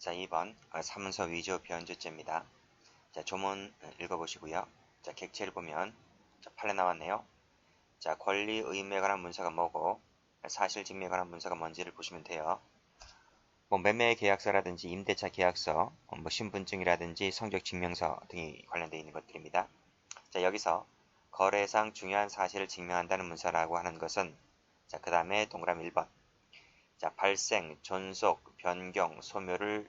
자, 2번 사문서 위조 변조죄입니다. 자, 조문 읽어보시고요. 자, 객체를 보면 자, 판례 나왔네요. 자, 권리 의무에 관한 문서가 뭐고 사실 증명에 관한 문서가 뭔지를 보시면 돼요. 뭐 매매 계약서라든지 임대차 계약서, 뭐 신분증이라든지 성적 증명서 등이 관련되어 있는 것들입니다. 자, 여기서 거래상 중요한 사실을 증명한다는 문서라고 하는 것은 자, 그 다음에 동그라미 1번. 자, 발생, 존속, 변경, 소멸을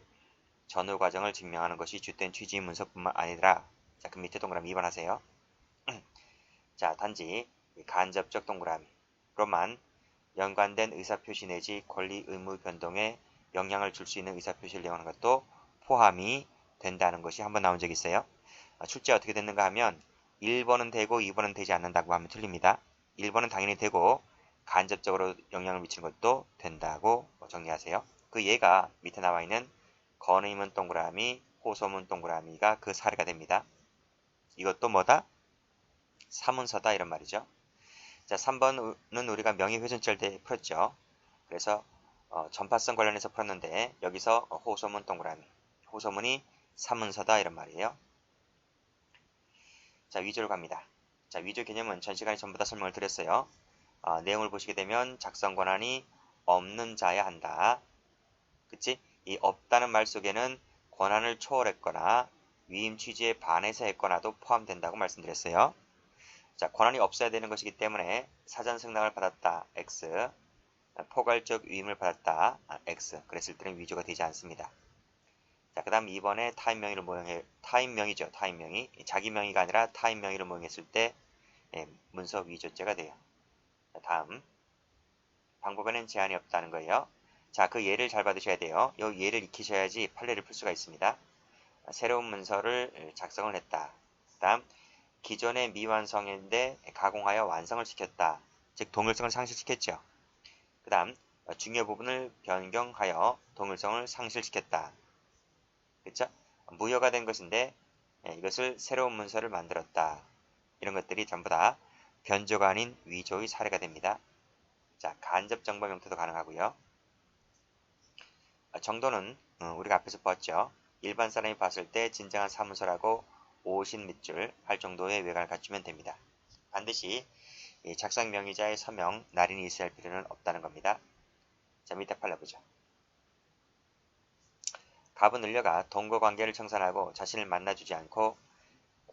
전후 과정을 증명하는 것이 주된 취지 문서뿐만 아니라 자, 그 밑에 동그라미 2번 하세요. 자, 단지 간접적 동그라미로만 연관된 의사표시 내지 권리 의무 변동에 영향을 줄 수 있는 의사표시를 내용하는 것도 포함이 된다는 것이 한번 나온 적이 있어요. 출제 어떻게 됐는가 하면 1번은 되고 2번은 되지 않는다고 하면 틀립니다. 1번은 당연히 되고 간접적으로 영향을 미치는 것도 된다고 정리하세요. 그 예가 밑에 나와 있는 건의문 동그라미, 호소문 동그라미가 그 사례가 됩니다. 이것도 뭐다? 사문서다 이런 말이죠. 자, 3번은 우리가 명의훼손죄 때 풀었죠. 그래서 전파성 관련해서 풀었는데 여기서 호소문 동그라미, 호소문이 사문서다 이런 말이에요. 자, 위조로 갑니다. 자, 위조 개념은 전 시간에 전부 다 설명을 드렸어요. 내용을 보시게 되면 작성 권한이 없는 자야 한다. 그치? 이 없다는 말 속에는 권한을 초월했거나 위임 취지에 반해서 했거나도 포함된다고 말씀드렸어요. 자, 권한이 없어야 되는 것이기 때문에 사전 승낙을 받았다. X. 포괄적 위임을 받았다. X. 그랬을 때는 위조가 되지 않습니다. 자, 그 다음 2번에 타인 명의를 모형해, 타인 명의죠. 타인 명의. 자기 명의가 아니라 타인 명의를 모형했을 때 문서 위조죄가 돼요. 자, 다음. 방법에는 제한이 없다는 거예요. 자, 그 예를 잘 받으셔야 돼요. 이 예를 익히셔야지 판례를 풀 수가 있습니다. 새로운 문서를 작성을 했다. 그 다음 기존의 미완성인데 가공하여 완성을 시켰다. 즉 동일성을 상실시켰죠. 그 다음 중요 부분을 변경하여 동일성을 상실시켰다. 그렇죠? 무효가 된 것인데 이것을 새로운 문서를 만들었다. 이런 것들이 전부 다 변조가 아닌 위조의 사례가 됩니다. 자, 간접 정보 명태도 가능하고요. 정도는 우리가 앞에서 봤죠. 일반 사람이 봤을 때 진정한 사문서라고 오신 밑줄 할 정도의 외관을 갖추면 됩니다. 반드시 작성 명의자의 서명, 날인이 있어야 할 필요는 없다는 겁니다. 자, 밑에 판례 보죠. 갑은 을려가 동거관계를 청산하고 자신을 만나주지 않고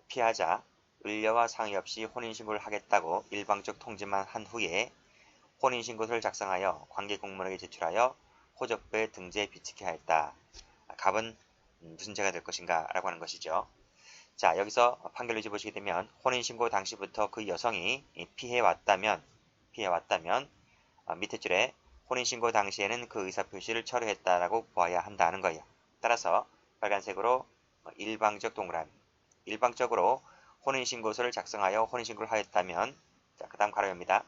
피하자 을려와 상의 없이 혼인신고를 하겠다고 일방적 통지만 한 후에 혼인신고서를 작성하여 관계공무원에게 제출하여 호적부에 등재에 비치게 하였다. 갑은 무슨 죄가 될 것인가 라고 하는 것이죠. 자, 여기서 판결을 보시게 되면 혼인신고 당시부터 그 여성이 피해왔다면 밑에 줄에 혼인신고 당시에는 그 의사표시를 철회했다라고 보아야 한다는 거예요. 따라서 빨간색으로 일방적 동그라미, 일방적으로 혼인신고서를 작성하여 혼인신고를 하였다면 자, 그 다음 가로입니다.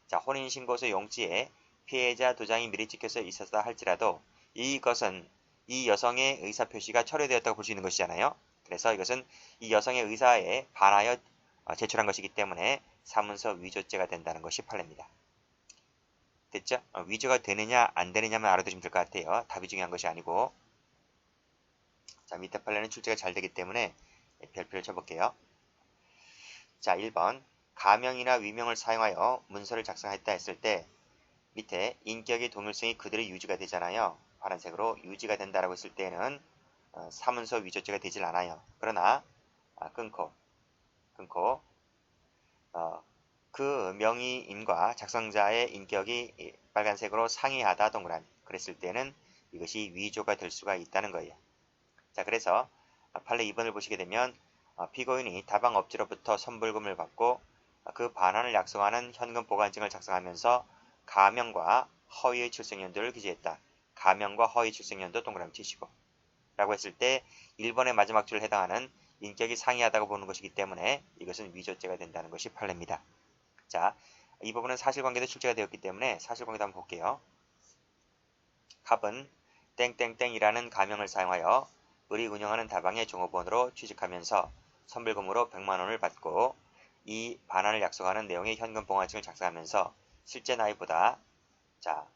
자, 혼인신고서 용지에 피해자 도장이 미리 찍혀서 있었다 할지라도 이것은 이 여성의 의사표시가 철회되었다고 볼 수 있는 것이잖아요. 그래서 이것은 이 여성의 의사에 반하여 제출한 것이기 때문에 사문서 위조죄가 된다는 것이 판례입니다. 됐죠? 위조가 되느냐 안 되느냐만 알아두시면 될 것 같아요. 답이 중요한 것이 아니고. 자, 밑에 판례는 출제가 잘 되기 때문에 별표를 쳐볼게요. 자, 1번 가명이나 위명을 사용하여 문서를 작성했다 했을 때 밑에 인격의 동일성이 그대로 유지가 되잖아요. 파란색으로 유지가 된다라고 했을 때는 사문서 위조죄가 되질 않아요. 그러나 끊고 그 명의인과 작성자의 인격이 빨간색으로 상이하다 동그라미 그랬을 때는 이것이 위조가 될 수가 있다는 거예요. 자, 그래서 판례 2번을 보시게 되면 피고인이 다방업체로부터 선불금을 받고 그 반환을 약속하는 현금 보관증을 작성하면서 가명과 허위의 출생연도를 기재했다. 가명과 허위 출생연도 동그라미 치시고 라고 했을 때 1번의 마지막 줄에 해당하는 인격이 상이하다고 보는 것이기 때문에 이것은 위조죄가 된다는 것이 판례입니다. 자, 이 부분은 사실관계도 출제가 되었기 때문에 사실관계도 한번 볼게요. 갑은 땡땡땡이라는 가명을 사용하여 을이 운영하는 다방의 종업원으로 취직하면서 선불금으로 100만원을 받고 이 반환을 약속하는 내용의 현금 보관증을 작성하면서 실제 나이보다 자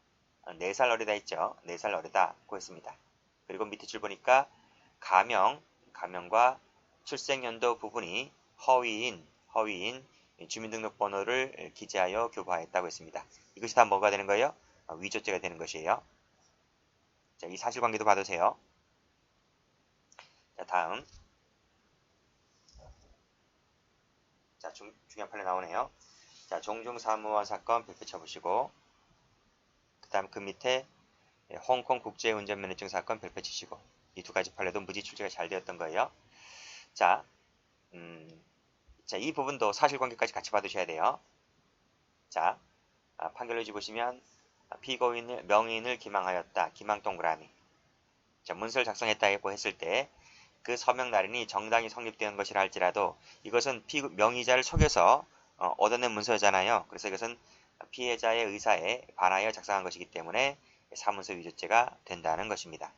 4살 어리다 했죠. 4살 어리다고 했습니다. 그리고 밑에 줄 보니까 가명과 출생연도 부분이 허위인 주민등록번호를 기재하여 교부하였다고 했습니다. 이것이 다 뭐가 되는 거예요? 위조죄가 되는 것이에요. 자, 이 사실관계도 봐두세요. 자, 다음. 자, 중요한 판례 나오네요. 자, 종중사무원 사건 별표 쳐보시고, 그 다음 그 밑에 홍콩 국제운전면허증 사건 별표 치시고, 이 두 가지 판례도 무지 출제가 잘 되었던 거예요. 자, 이 부분도 사실관계까지 같이 봐두셔야 돼요. 자, 판결로지 보시면 피고인을 명의인을 기망하였다. 기망 동그라미. 자, 문서를 작성했다고 했을 때 그 서명 날인이 정당히 성립된 것이라 할지라도 이것은 명의자를 속여서 얻어낸 문서잖아요. 그래서 이것은 피해자의 의사에 반하여 작성한 것이기 때문에 사문서 위조죄가 된다는 것입니다.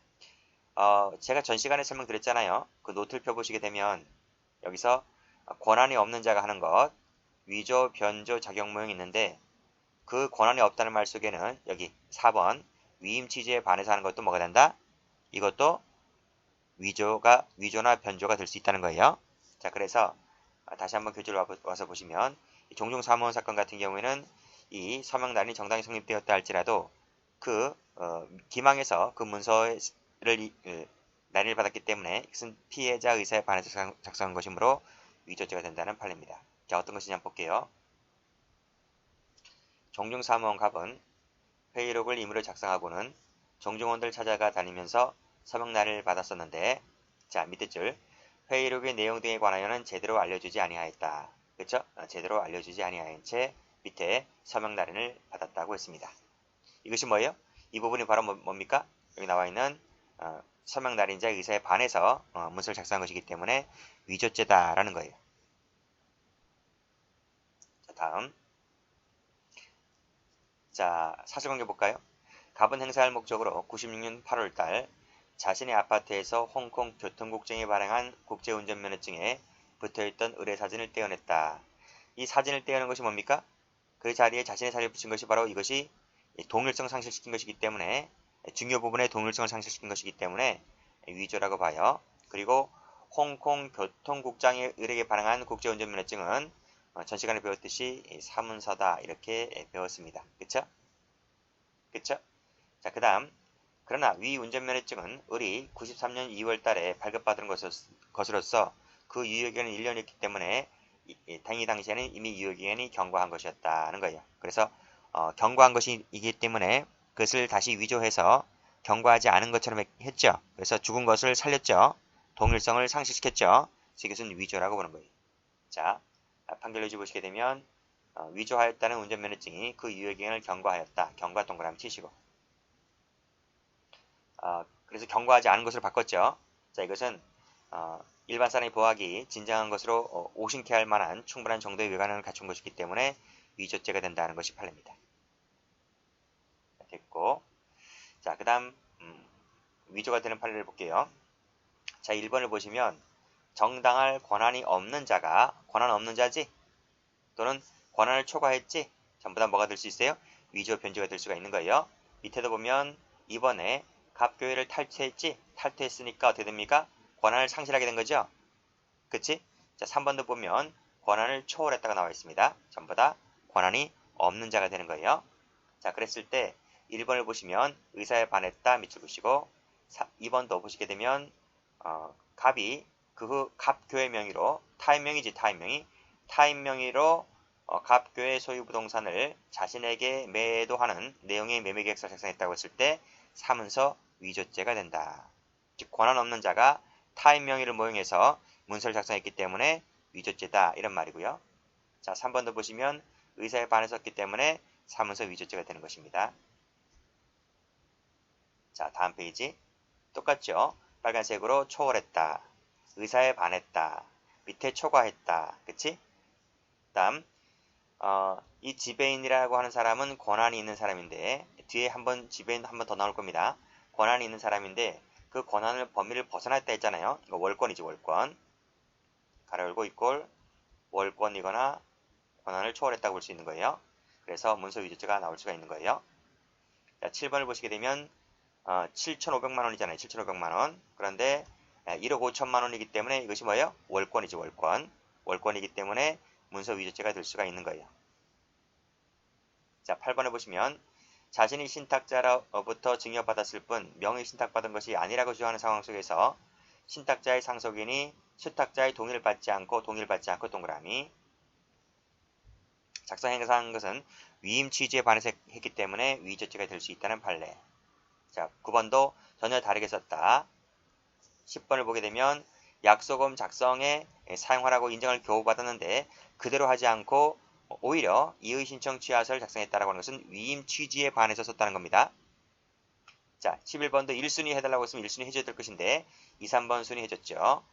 제가 전 시간에 설명드렸잖아요. 그 노트를 펴보시게 되면 여기서 권한이 없는 자가 하는 것, 위조, 변조, 작용 모형이 있는데 그 권한이 없다는 말 속에는 여기 4번 위임 취지에 반해서 하는 것도 뭐가 된다? 이것도 위조나 변조가 될 수 있다는 거예요. 자, 그래서 다시 한번 교재로 와서 보시면 종중사무원 사건 같은 경우에는 이 서명날이 정당히 성립되었다 할지라도 그 기망에서 그 문서를 날인을 받았기 때문에 이것은 피해자 의사에 반해서 작성한 것이므로 위조죄가 된다는 판례입니다. 자, 어떤 것이냐 한번 볼게요. 종중사무원 갑은 회의록을 임의로 작성하고는 종중원들 찾아가 다니면서 서명날을 받았었는데, 자, 밑에 줄 회의록의 내용 등에 관하여는 제대로 알려주지 아니하였다. 그렇죠? 제대로 알려주지 아니하인 채 밑에 서명날인을 받았다고 했습니다. 이것이 뭐예요? 이 부분이 바로 뭡니까? 여기 나와 있는 서명날인자의 의사에 반해서 문서를 작성한 것이기 때문에 위조죄다라는 거예요. 자, 다음. 자, 사실관계 볼까요? 갑은 행사할 목적으로 96년 8월달 자신의 아파트에서 홍콩 교통국장이 발행한 국제운전면허증에 붙어있던 의뢰사진을 떼어냈다. 이 사진을 떼어낸 것이 뭡니까? 그 자리에 자신의 사진을 붙인 것이 바로 이것이 동일성 상실시킨 것이기 때문에 중요 부분의 동일성을 상실시킨 것이기 때문에 위조라고 봐요. 그리고 홍콩 교통국장의 의뢰에 발행한 국제운전면허증은 전 시간에 배웠듯이 사문서다 이렇게 배웠습니다. 그쵸? 자, 그 다음 그러나 위 운전면허증은 을이 93년 2월 달에 발급받은 것으로서 그 유효기간은 1년이었기 때문에 당시에는 이미 유효기간이 경과한 것이었다는 거예요. 그래서 경과한 것이기 때문에 그것을 다시 위조해서 경과하지 않은 것처럼 했죠. 그래서 죽은 것을 살렸죠. 동일성을 상실시켰죠. 그래서 이것은 위조라고 보는 거예요. 자, 판결로지 보시게 되면 위조하였다는 운전면허증이 그 유효기간을 경과하였다. 경과 동그라미 치시고 그래서 경과하지 않은 것으로 바꿨죠. 자, 이것은 일반 사람이 보아하기 진정한 것으로 오신케 할 만한 충분한 정도의 외관을 갖춘 것이기 때문에 위조죄가 된다는 것이 판례입니다. 됐고, 자, 그 다음 위조가 되는 판례를 볼게요. 자, 1번을 보시면 정당할 권한이 없는 자가 권한 없는 자지 또는 권한을 초과했지 전부 다 뭐가 될 수 있어요? 위조 변조가 될 수가 있는 거예요. 밑에도 보면 2번에 갑교회를 탈퇴했으니까 어떻게 됩니까? 권한을 상실하게 된 거죠. 그치? 자, 3번도 보면 권한을 초월했다가 나와 있습니다. 전부 다 권한이 없는 자가 되는 거예요. 자, 그랬을 때 1번을 보시면 의사에 반했다 밑줄 보시고 2번도 보시게 되면 갑이 그 후 갑교회 명의로 타인 명의로 갑교회 소유 부동산을 자신에게 매도하는 내용의 매매계약서를 작성했다고 했을 때 사문서 위조죄가 된다. 즉 권한 없는 자가 타인 명의를 모용해서 문서를 작성했기 때문에 위조죄다 이런 말이고요. 자, 3번도 보시면 의사에 반했었기 때문에 사문서 위조죄가 되는 것입니다. 자, 다음 페이지 똑같죠? 빨간색으로 초월했다. 의사에 반했다. 밑에 초과했다. 그치? 다음 이 지배인이라고 하는 사람은 권한이 있는 사람인데 뒤에 지배인 한 번 더 나올 겁니다. 권한이 있는 사람인데 그 권한을 범위를 벗어났다 했잖아요. 이거 월권이지 월권. 가로 열고 이꼴 월권이거나 권한을 초월했다고 볼 수 있는 거예요. 그래서 문서 위조죄가 나올 수가 있는 거예요. 자, 7번을 보시게 되면 7,500만 원이잖아요. 7,500만 원. 그런데 1억 5천만 원이기 때문에 이것이 뭐예요? 월권이죠. 월권. 월권이기 때문에 문서 위조죄가 될 수가 있는 거예요. 자, 8번에 보시면 자신이 신탁자로부터 증여받았을 뿐 명의 신탁받은 것이 아니라고 주장하는 상황 속에서 신탁자의 상속인이 수탁자의 동의를 받지 않고 동그라미. 작성 행사한 것은 위임 취지에 반해서 했기 때문에 위조죄가 될 수 있다는 판례. 자, 9번도 전혀 다르게 썼다. 10번을 보게 되면 약속음 작성에 사용하라고 인정을 겨우 받았는데 그대로 하지 않고 오히려 이의 신청 취하서를 작성했다라고 하는 것은 위임 취지에 반해서 썼다는 겁니다. 자, 11번도 1순위 해달라고 했으면 1순위 해줘야 될 것인데 2, 3번 순위 해줬죠.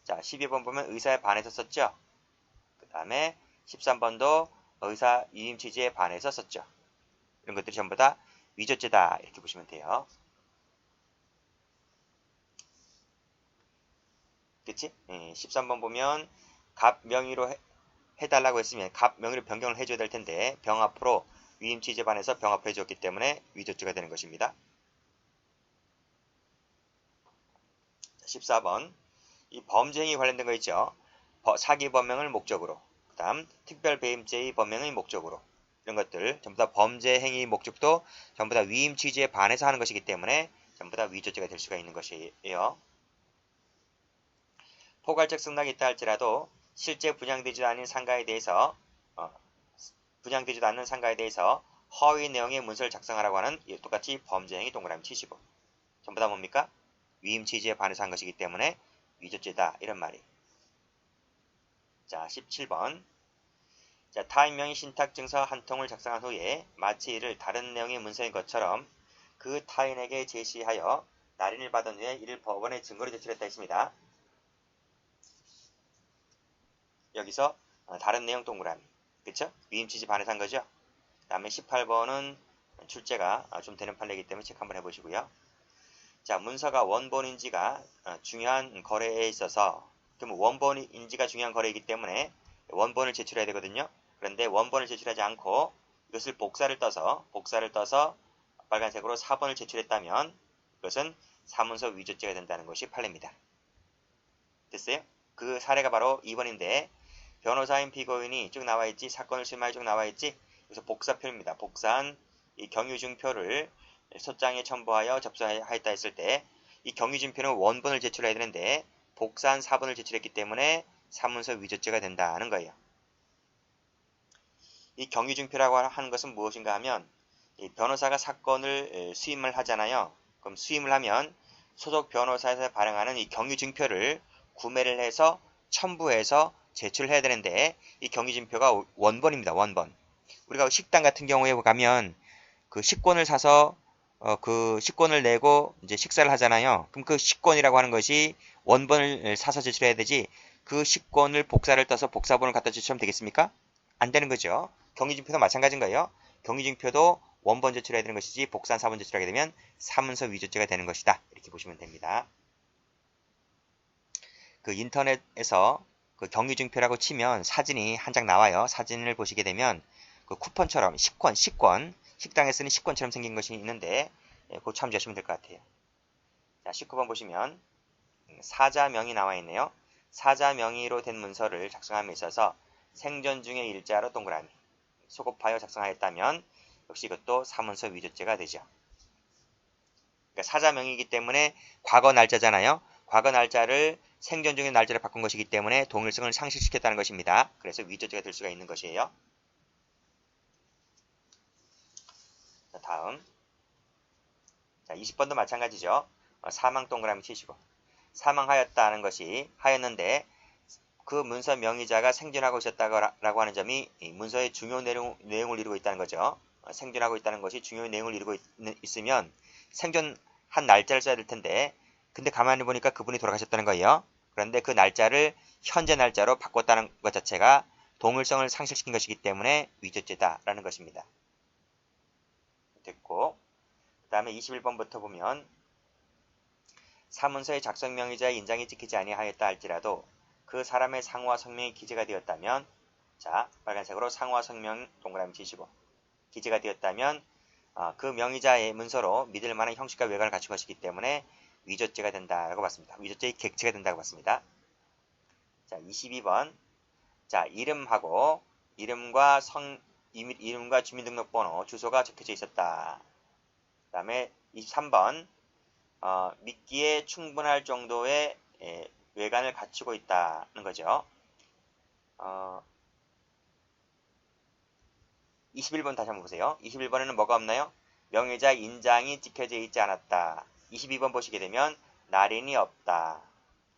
자, 12번 보면 의사에 반해서 썼죠. 그 다음에 13번도 의사 위임 취지에 반해서 썼죠. 이런 것들이 전부 다 위조죄다 이렇게 보시면 돼요. 그치? 13번 보면 갑 명의로 해달라고 했으면 갑 명의로 변경을 해줘야 될 텐데 병 앞으로 위임 취지에 반해서 병 앞으로 해줬기 때문에 위조죄가 되는 것입니다. 14번 이 범죄 행위 관련된 거 있죠. 사기 범행을 목적으로 그 다음 특별배임죄의 범행의 목적으로 이런 것들 전부 다 범죄 행위 목적도 전부 다 위임 취지에 반해서 하는 것이기 때문에 전부 다 위조죄가 될 수가 있는 것이에요. 포괄적 승낙이 있다 할지라도 실제 분양되지도 않은 상가에 대해서 허위 내용의 문서를 작성하라고 하는 똑같이 범죄 행위 동그라미 치시고 전부 다 뭡니까? 위임 취지에 반해서 한 것이기 때문에 위조죄다 이런 말이. 자, 17번. 자, 타인 명의 신탁증서 한 통을 작성한 후에 마치 이를 다른 내용의 문서인 것처럼 그 타인에게 제시하여 날인을 받은 후에 이를 법원에 증거로 제출했다 했습니다. 여기서 다른 내용 동그라미. 그쵸? 위임 취지 반해서 한 거죠? 그 다음에 18번은 출제가 좀 되는 판례이기 때문에 체크 한번 해보시고요. 자, 문서가 원본인지가 중요한 거래에 있어서 그럼 원본인지가 중요한 거래이기 때문에 원본을 제출해야 되거든요. 그런데 원본을 제출하지 않고 이것을 복사를 떠서 빨간색으로 4번을 제출했다면 이것은 사문서 위조죄가 된다는 것이 판례입니다. 됐어요? 그 사례가 바로 2번인데 변호사인 피고인이 쭉 나와있지 사건을 수임하여 쭉 나와있지 그래서 복사표입니다. 복사한 이 경유증표를 소장에 첨부하여 접수하였다 했을 때 이 경유증표는 원본을 제출해야 되는데 복사한 4번을 제출했기 때문에 사문서 위조죄가 된다는 거예요. 이 경유증표라고 하는 것은 무엇인가 하면 이 변호사가 사건을 수임을 하잖아요. 그럼 수임을 하면 소속 변호사에서 발행하는 이 경유증표를 구매를 해서 첨부해서 제출을 해야 되는데 이 경유증표가 원본입니다. 원본. 우리가 식당 같은 경우에 가면 그 식권을 사서 그 식권을 내고 이제 식사를 하잖아요. 그럼 그 식권이라고 하는 것이 원본을 사서 제출해야 되지 그 식권을 복사를 떠서 복사본을 갖다 제출하면 되겠습니까? 안 되는 거죠. 경위증표도 마찬가지인 거예요. 경위증표도 원본 제출해야 되는 것이지 복사한 4번 제출하게 되면 사문서 위조죄가 되는 것이다. 이렇게 보시면 됩니다. 그 인터넷에서 그 경위증표라고 치면 사진이 한 장 나와요. 사진을 보시게 되면 그 쿠폰처럼 식권, 식당에 쓰는 식권처럼 생긴 것이 있는데 그거 참조하시면 될 것 같아요. 자, 19번 보시면 사자 명의 나와 있네요. 사자 명의로 된 문서를 작성함에 있어서 생전 중의 일자로 동그라미 소급하여 작성하였다면 역시 이것도 사문서 위조죄가 되죠. 그러니까 사자 명의이기 때문에 과거 날짜잖아요. 과거 날짜를 생전 중의 날짜로 바꾼 것이기 때문에 동일성을 상실시켰다는 것입니다. 그래서 위조죄가 될 수가 있는 것이에요. 자, 다음. 자, 20번도 마찬가지죠. 사망 동그라미 치시고. 사망하였다는 것이 하였는데 그 문서 명의자가 생존하고 있었다고 하는 점이 이 문서의 중요 내용을 이루고 있다는 거죠. 생존하고 있다는 것이 중요 내용을 이루고 있으면 생존한 날짜를 써야 될 텐데 근데 가만히 보니까 그분이 돌아가셨다는 거예요. 그런데 그 날짜를 현재 날짜로 바꿨다는 것 자체가 동일성을 상실시킨 것이기 때문에 위조죄다라는 것입니다. 됐고 그 다음에 21번부터 보면 사문서의 작성 명의자의 인장이 찍히지 아니하였다 할지라도 그 사람의 상호와 성명이 기재가 되었다면 자 빨간색으로 상호와 성명 동그라미 치시고 기재가 되었다면 그 명의자의 문서로 믿을 만한 형식과 외관을 갖춘 것이기 때문에 위조죄가 된다라고 봤습니다. 위조죄의 객체가 된다고 봤습니다. 자, 22번. 자, 이름과 주민등록번호, 주소가 적혀져 있었다. 그 다음에 23번. 믿기에 충분할 정도의 외관을 갖추고 있다는 거죠. 21번 다시 한번 보세요. 21번에는 뭐가 없나요? 명의자 인장이 찍혀져 있지 않았다. 22번 보시게 되면 날인이 없다.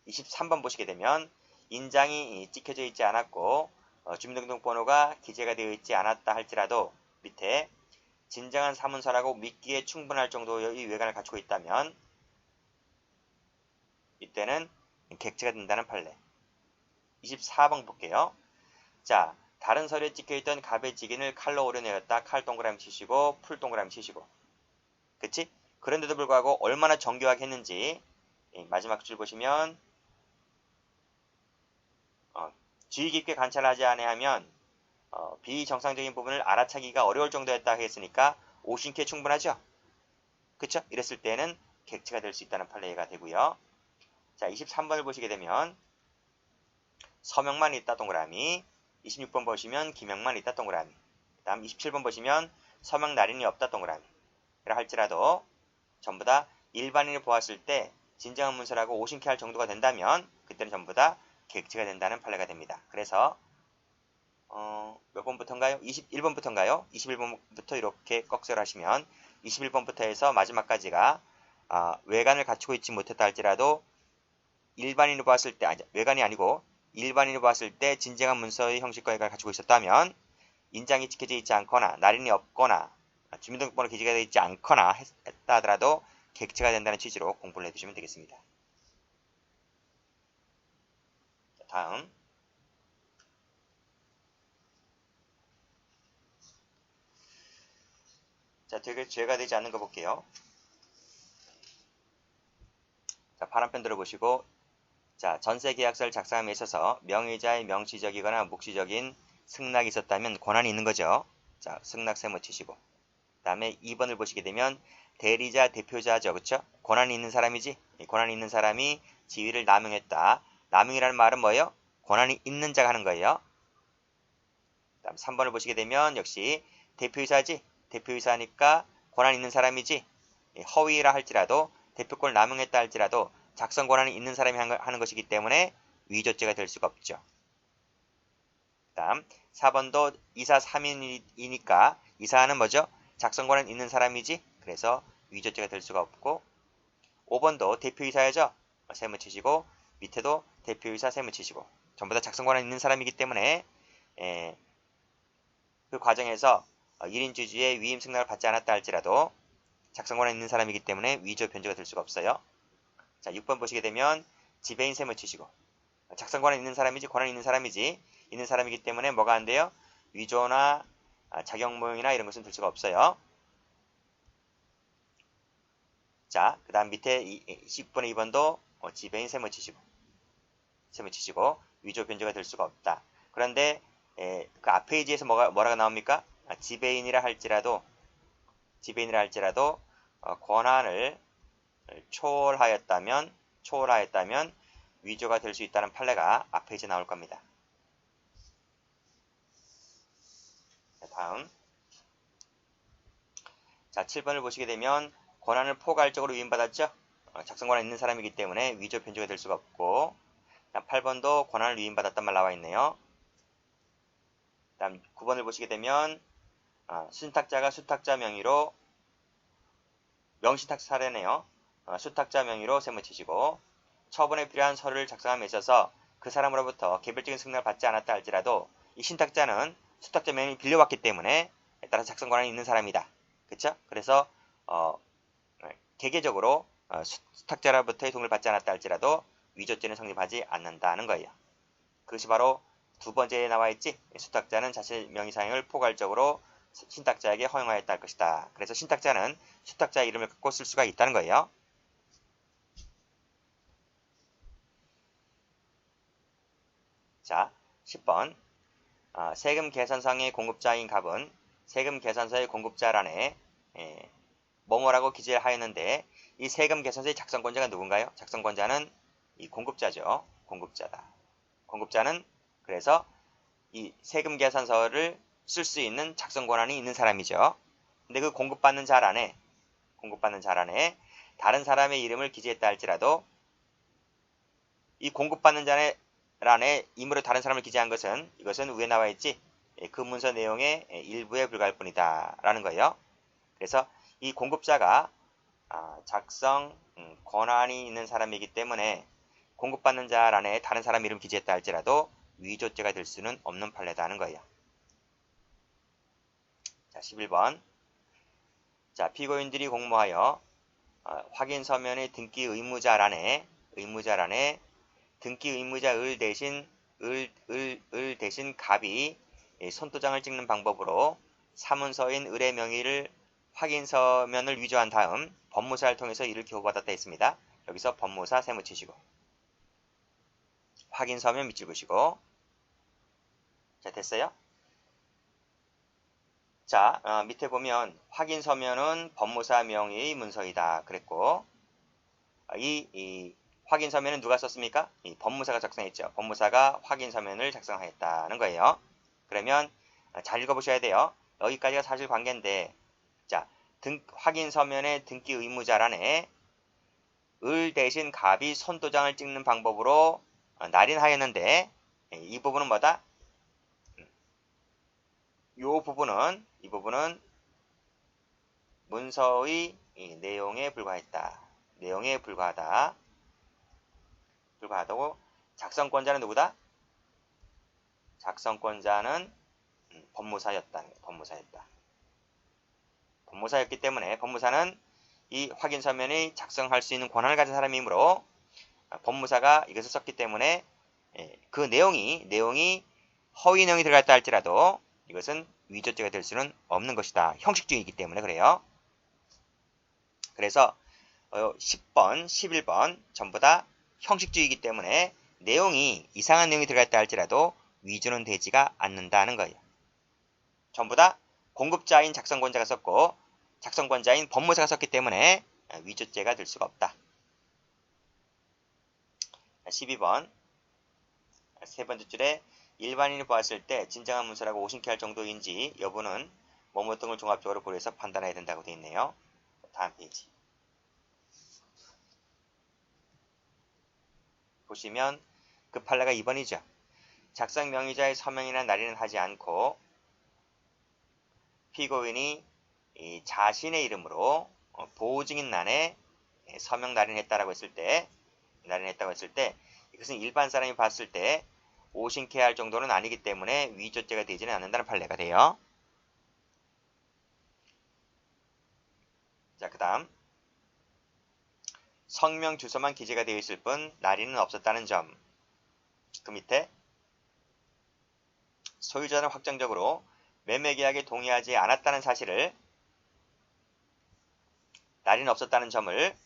23번 보시게 되면 인장이 찍혀져 있지 않았고 주민등록번호가 기재가 되어 있지 않았다 할지라도 밑에 진정한 사문서라고 믿기에 충분할 정도의 외관을 갖추고 있다면 이때는 객체가 된다는 판례. 24번 볼게요. 자, 다른 서류에 찍혀있던 갑의 직인을 칼로 오려내었다. 칼 동그라미 치시고 풀 동그라미 치시고. 그치? 그런데도 불구하고 얼마나 정교하게 했는지 마지막 줄 보시면 주의 깊게 관찰하지 아니하면 비정상적인 부분을 알아차기가 어려울 정도였다 했으니까 오신케 충분하죠? 그쵸? 이랬을 때는 객체가 될 수 있다는 판례가 되고요. 자, 23번을 보시게 되면 서명만 있다 동그라미, 26번 보시면 기명만 있다 동그라미, 그 다음 27번 보시면 서명 날인이 없다 동그라미. 이라 할지라도 전부 다 일반인이 보았을 때 진정한 문서라고 오신케 할 정도가 된다면 그때는 전부 다 객체가 된다는 판례가 됩니다. 그래서 몇 번부터인가요? 21번부터인가요? 21번부터 이렇게 꺽쇠를 하시면 21번부터 해서 마지막까지가 외관을 갖추고 있지 못했다 할지라도 일반인이 보았을 때, 외관이 아니고 일반인이 보았을 때 진정한 문서의 형식과 외관을 갖추고 있었다면 인장이 찍혀져 있지 않거나 날인이 없거나 주민등록번호 기재가 되어 있지 않거나 했다 하더라도 객체가 된다는 취지로 공부를 해두시면 되겠습니다. 자, 다음 자, 되게 죄가 되지 않는 거 볼게요. 자, 파란펜 들어보시고 자, 전세계약서를 작성함에 있어서 명의자의 명시적이거나 묵시적인 승낙이 있었다면 권한이 있는 거죠. 자, 승낙 세모 치시고 그 다음에 2번을 보시게 되면 대리자, 대표자죠. 그쵸? 권한이 있는 사람이지? 권한이 있는 사람이 지위를 남용했다. 남용이라는 말은 뭐예요? 권한이 있는 자가 하는 거예요. 그 다음 3번을 보시게 되면 역시 대표이사지? 대표이사니까 권한 있는 사람이지? 허위라 할지라도 대표권을 남용했다 할지라도 작성 권한이 있는 사람이 하는 것이기 때문에 위조죄가 될 수가 없죠. 그 다음 4번도 이사 3인이니까 이사는 뭐죠? 작성 권한 있는 사람이지? 그래서 위조죄가 될 수가 없고 5번도 대표이사야죠? 세무 치시고 밑에도 대표이사 세무 치시고 전부 다 작성 권한 있는 사람이기 때문에 그 과정에서 1인 주주의 위임 승낙을 받지 않았다 할지라도 작성 권한 있는 사람이기 때문에 위조 변조가 될 수가 없어요. 자, 6번 보시게 되면 지배인 세무 치시고 작성 권한 있는 사람이지 권한 있는 사람이기 때문에 뭐가 안 돼요? 위조나 자격모형이나 이런 것은 될 수가 없어요. 자, 그 다음 밑에 10번에 2번도 지배인 세무 치시고 위조 변조가 될 수가 없다. 그런데 그 앞 페이지에서 뭐라고 나옵니까? 지배인이라 할지라도 권한을 초월하였다면 위조가 될 수 있다는 판례가 앞 페이지에 나올 겁니다. 다음 자 7번을 보시게 되면 권한을 포괄적으로 위임받았죠. 작성 권한 있는 사람이기 때문에 위조 변조가 될 수가 없고 8번도 권한을 위임받았단 말 나와 있네요. 다음 9번을 보시게 되면 수탁자가 수탁자 명의로 명시탁 사례네요. 수탁자 명의로 세무 치시고 처분에 필요한 서류를 작성함에 있어서 그 사람으로부터 개별적인 승낙을 받지 않았다 할지라도 이 신탁자는 수탁자 명의를 빌려왔기 때문에 따라서 작성 권한이 있는 사람이다. 그쵸? 그래서 개개적으로 수탁자로부터의 동의를 받지 않았다 할지라도 위조죄는 성립하지 않는다는 거예요. 그것이 바로 두 번째에 나와 있지. 수탁자는 자신의 명의 사용을 포괄적으로 신탁자에게 허용하였다 할 것이다. 그래서 신탁자는 수탁자의 이름을 갖고 쓸 수가 있다는 거예요. 자, 10번 세금 계산상의 공급자인 갑은 세금 계산서의 공급자란에 뭐뭐라고 기재를 하였는데 이 세금 계산서의 작성권자가 누군가요? 작성권자는 이 공급자죠. 공급자다. 공급자는 그래서 이 세금 계산서를 쓸 수 있는 작성 권한이 있는 사람이죠. 근데 그 공급받는 잘 안에 다른 사람의 이름을 기재했다 할지라도 이 공급받는 자란에 임으로 다른 사람을 기재한 것은 이것은 위에 나와 있지 그 문서 내용의 일부에 불과할 뿐이다 라는 거예요. 그래서 이 공급자가 작성 권한이 있는 사람이기 때문에 공급받는 자란에 다른 사람 이름 기재했다 할지라도 위조죄가 될 수는 없는 판례다 하는 거예요. 자, 11번. 자, 피고인들이 공모하여 확인 서면의 등기 의무자란에 등기 의무자 을 대신 갑이 손도장을 찍는 방법으로 사문서인 을의 명의를 확인 서면을 위조한 다음 법무사를 통해서 이를 교부받았다 했습니다. 여기서 법무사 세무 치시고 확인 서면 밑줄 그시고 자, 됐어요? 자, 밑에 보면 확인 서면은 법무사 명의의 문서이다 그랬고 이 확인 서면은 누가 썼습니까? 이 법무사가 작성했죠. 법무사가 확인 서면을 작성하였다는 거예요. 그러면 잘 읽어보셔야 돼요. 여기까지가 사실관계인데 자, 확인 서면의 등기 의무자란에 을 대신 갑이 손도장을 찍는 방법으로 날인하였는데 이 부분은 뭐다? 이 부분은 문서의 내용에 불과했다. 내용에 불과하다고 작성권자는 누구다? 작성권자는 법무사였다. 법무사였기 때문에 법무사는 이 확인 서면이 작성할 수 있는 권한을 가진 사람이므로 법무사가 이것을 썼기 때문에 그 내용이 허위 내용이 들어갔다 할지라도 이것은 위조죄가 될 수는 없는 것이다. 형식주의이기 때문에 그래요. 그래서 10번, 11번 전부 다 형식주의이기 때문에 이상한 내용이 들어갔다 할지라도 위조는 되지가 않는다는 거예요. 전부 다 공급자인 작성권자가 썼고 작성권자인 법무사가 썼기 때문에 위조죄가 될 수가 없다. 12번 세 번째 줄에 일반인이 보았을 때 진정한 문서라고 오심케 할 정도인지 여부는 뭐뭐 등을 종합적으로 고려해서 판단해야 된다고 되어 있네요. 다음 페이지 보시면 그 판례가 2번이죠. 작성 명의자의 서명이나 날인은 하지 않고 피고인이 자신의 이름으로 보호증인란에 서명 날인했다고 했을 때 이것은 일반 사람이 봤을 때 오신케 할 정도는 아니기 때문에 위조죄가 되지는 않는다는 판례가 돼요. 자, 그 다음 성명 주소만 기재가 되어 있을 뿐 날인은 없었다는 점. 그 밑에 소유자는 확정적으로 매매계약에 동의하지 않았다는 사실을 날인은 없었다는 점을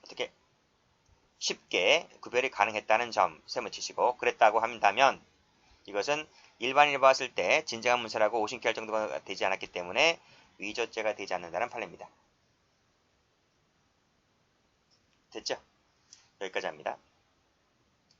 어떻게 쉽게 구별이 가능했다는 점 세무 치시고 그랬다고 한다면 이것은 일반인이 봤을 때 진정한 문서라고 오신케 할 정도가 되지 않았기 때문에 위조죄가 되지 않는다는 판례입니다. 됐죠? 여기까지 합니다.